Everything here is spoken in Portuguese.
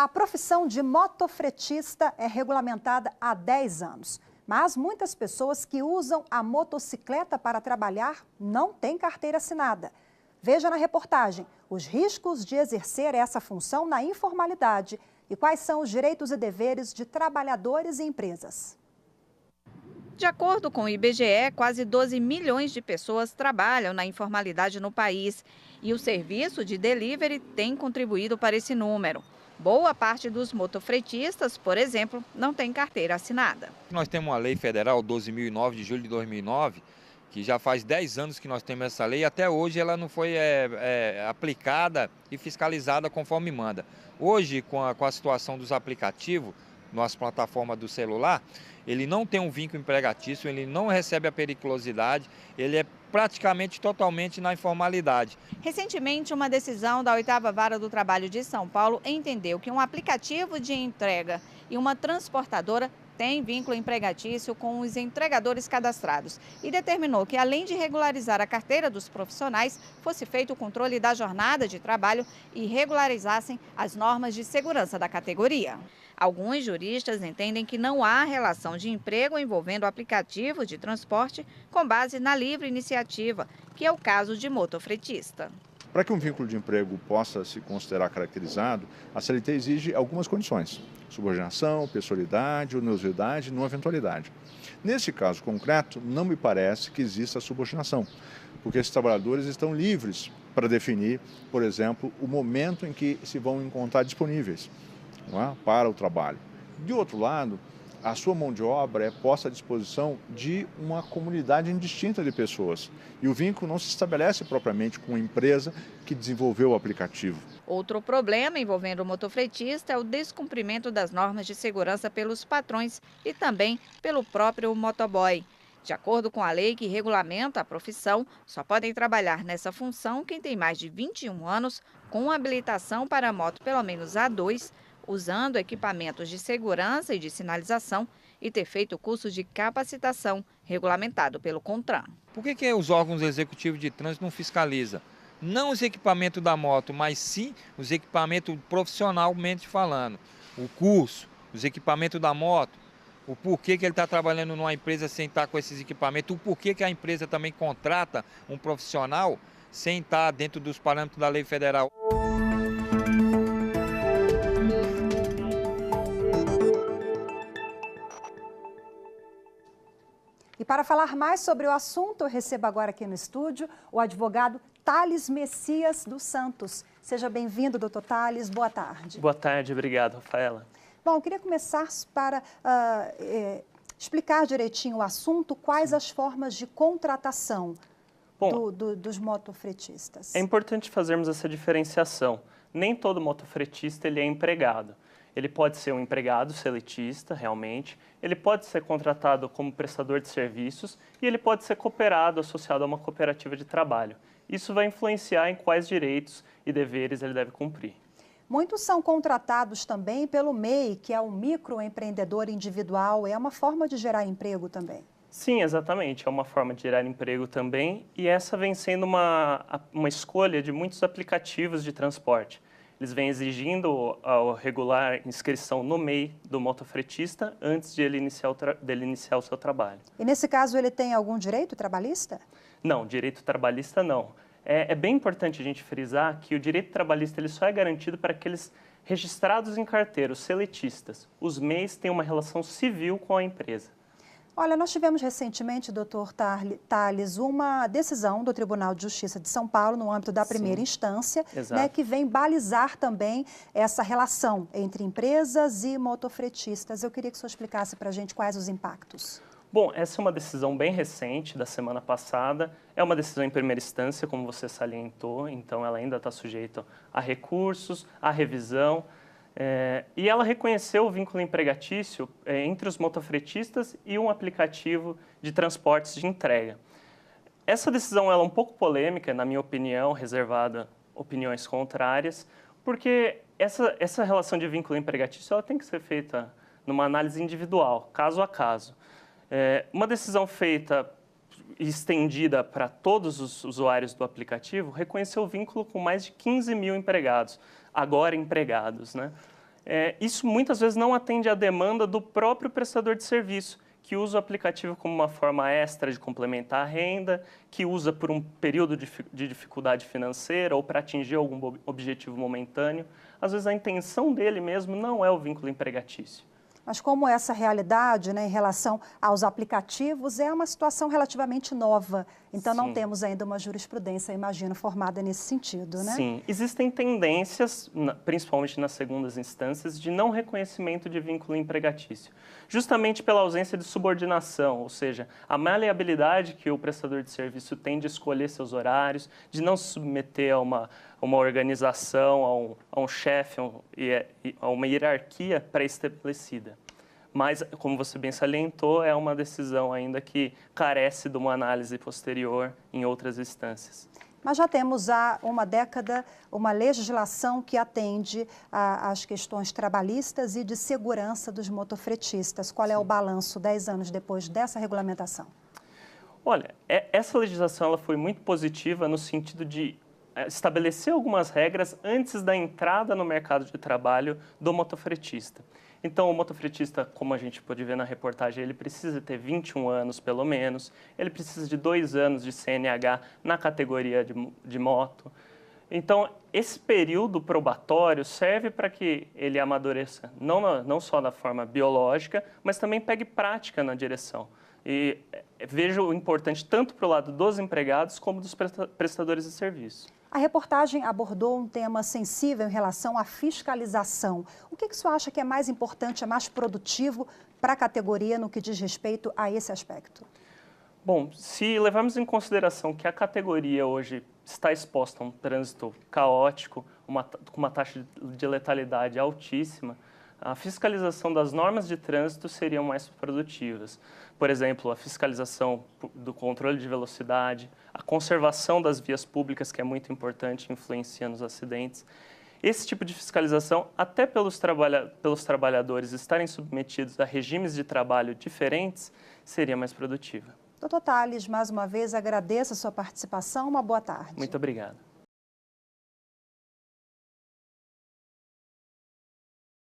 A profissão de motofretista é regulamentada há 10 anos. Mas muitas pessoas que usam a motocicleta para trabalhar não têm carteira assinada. Veja na reportagem os riscos de exercer essa função na informalidade e quais são os direitos e deveres de trabalhadores e empresas. De acordo com o IBGE, quase 12 milhões de pessoas trabalham na informalidade no país e o serviço de delivery tem contribuído para esse número. Boa parte dos motofretistas, por exemplo, não tem carteira assinada. Nós temos uma lei federal 12.009 de julho de 2009, que já faz 10 anos que nós temos essa lei, até hoje ela não foi aplicada e fiscalizada conforme manda. Hoje, com a situação dos aplicativos, nas plataformas do celular, ele não tem um vínculo empregatício, ele não recebe a periculosidade, ele é praticamente totalmente na informalidade. Recentemente, uma decisão da 8ª Vara do Trabalho de São Paulo entendeu que um aplicativo de entrega e uma transportadora tem vínculo empregatício com os entregadores cadastrados e determinou que, além de regularizar a carteira dos profissionais, fosse feito o controle da jornada de trabalho e regularizassem as normas de segurança da categoria. Alguns juristas entendem que não há relação de emprego envolvendo o aplicativo de transporte com base na livre iniciativa, que é o caso de motofretista. Para que um vínculo de emprego possa se considerar caracterizado, a CLT exige algumas condições: subordinação, pessoalidade, onerosidade e não eventualidade. Nesse caso concreto, não me parece que exista subordinação, porque esses trabalhadores estão livres para definir, por exemplo, o momento em que se vão encontrar disponíveis, não é, para o trabalho. De outro lado, a sua mão de obra é posta à disposição de uma comunidade indistinta de pessoas. E o vínculo não se estabelece propriamente com a empresa que desenvolveu o aplicativo. Outro problema envolvendo o motofretista é o descumprimento das normas de segurança pelos patrões e também pelo próprio motoboy. De acordo com a lei que regulamenta a profissão, só podem trabalhar nessa função quem tem mais de 21 anos, com habilitação para moto pelo menos A2, usando equipamentos de segurança e de sinalização e ter feito o curso de capacitação regulamentado pelo CONTRAN. Por que os órgãos executivos de trânsito não fiscalizam? Não os equipamentos da moto, mas sim os equipamentos profissionalmente falando. O curso, os equipamentos da moto, o porquê que ele está trabalhando numa empresa sem estar com esses equipamentos, o porquê que a empresa também contrata um profissional sem estar dentro dos parâmetros da lei federal. E para falar mais sobre o assunto, eu recebo agora aqui no estúdio o advogado Thales Messias dos Santos. Seja bem-vindo, doutor Thales. Boa tarde. Boa tarde, obrigado, Rafaela. Bom, eu queria começar para explicar direitinho o assunto, quais as formas de contratação dos motofretistas. É importante fazermos essa diferenciação. Nem todo motofretista ele é empregado. Ele pode ser um empregado seletista, realmente, ele pode ser contratado como prestador de serviços e ele pode ser cooperado, associado a uma cooperativa de trabalho. Isso vai influenciar em quais direitos e deveres ele deve cumprir. Muitos são contratados também pelo MEI, que é o microempreendedor individual, é uma forma de gerar emprego também. Sim, exatamente, é uma forma de gerar emprego também e essa vem sendo uma escolha de muitos aplicativos de transporte. Eles vêm exigindo a regular inscrição no MEI do motofretista antes de ele iniciar o seu trabalho. E nesse caso ele tem algum direito trabalhista? Não, direito trabalhista não. É bem importante a gente frisar que o direito trabalhista ele só é garantido para aqueles registrados em carteira, os seletistas. Os MEIs têm uma relação civil com a empresa. Olha, nós tivemos recentemente, doutor Thales, uma decisão do Tribunal de Justiça de São Paulo, no âmbito da primeira instância, né, que vem balizar também essa relação entre empresas e motofretistas. Eu queria que o senhor explicasse para a gente quais os impactos. Bom, essa é uma decisão bem recente, da semana passada. É uma decisão em primeira instância, como você salientou, então ela ainda está sujeita a recursos, a revisão. E ela reconheceu o vínculo empregatício entre os motofretistas e um aplicativo de transportes de entrega. Essa decisão ela é um pouco polêmica, na minha opinião, reservada a opiniões contrárias, porque essa relação de vínculo empregatício ela tem que ser feita numa análise individual, caso a caso. Uma decisão feita e estendida para todos os usuários do aplicativo reconheceu o vínculo com mais de 15 mil empregados, agora empregados, né? Isso muitas vezes não atende à demanda do próprio prestador de serviço, que usa o aplicativo como uma forma extra de complementar a renda, que usa por um período de dificuldade financeira ou para atingir algum objetivo momentâneo. Às vezes a intenção dele mesmo não é o vínculo empregatício. Mas como essa realidade, né, em relação aos aplicativos é uma situação relativamente nova, então não temos ainda uma jurisprudência, imagino, formada nesse sentido, né? Sim, existem tendências, principalmente nas segundas instâncias, de não reconhecimento de vínculo empregatício, justamente pela ausência de subordinação, ou seja, a maleabilidade que o prestador de serviço tem de escolher seus horários, de não se submeter a uma organização, a um chefe, a uma hierarquia pré-estabelecida. Mas, como você bem salientou, é uma decisão ainda que carece de uma análise posterior em outras instâncias. Mas já temos há uma década uma legislação que atende às questões trabalhistas e de segurança dos motofretistas. Qual é o balanço 10 anos depois dessa regulamentação? Olha, essa legislação ela foi muito positiva no sentido de estabelecer algumas regras antes da entrada no mercado de trabalho do motofretista. Então, o motofretista, como a gente pôde ver na reportagem, ele precisa ter 21 anos, pelo menos. Ele precisa de 2 anos de CNH na categoria de moto. Então, esse período probatório serve para que ele amadureça, não só da forma biológica, mas também pegue prática na direção. E vejo o importante tanto para o lado dos empregados como dos prestadores de serviço. A reportagem abordou um tema sensível em relação à fiscalização. O que o senhor acha que é mais importante, é mais produtivo para a categoria no que diz respeito a esse aspecto? Bom, se levarmos em consideração que a categoria hoje está exposta a um trânsito caótico, com uma taxa de letalidade altíssima, a fiscalização das normas de trânsito seriam mais produtivas. Por exemplo, a fiscalização do controle de velocidade, a conservação das vias públicas, que é muito importante, influencia nos acidentes. Esse tipo de fiscalização, até pelos trabalhadores estarem submetidos a regimes de trabalho diferentes, seria mais produtiva. Doutor Tales, mais uma vez agradeço a sua participação. Uma boa tarde. Muito obrigado.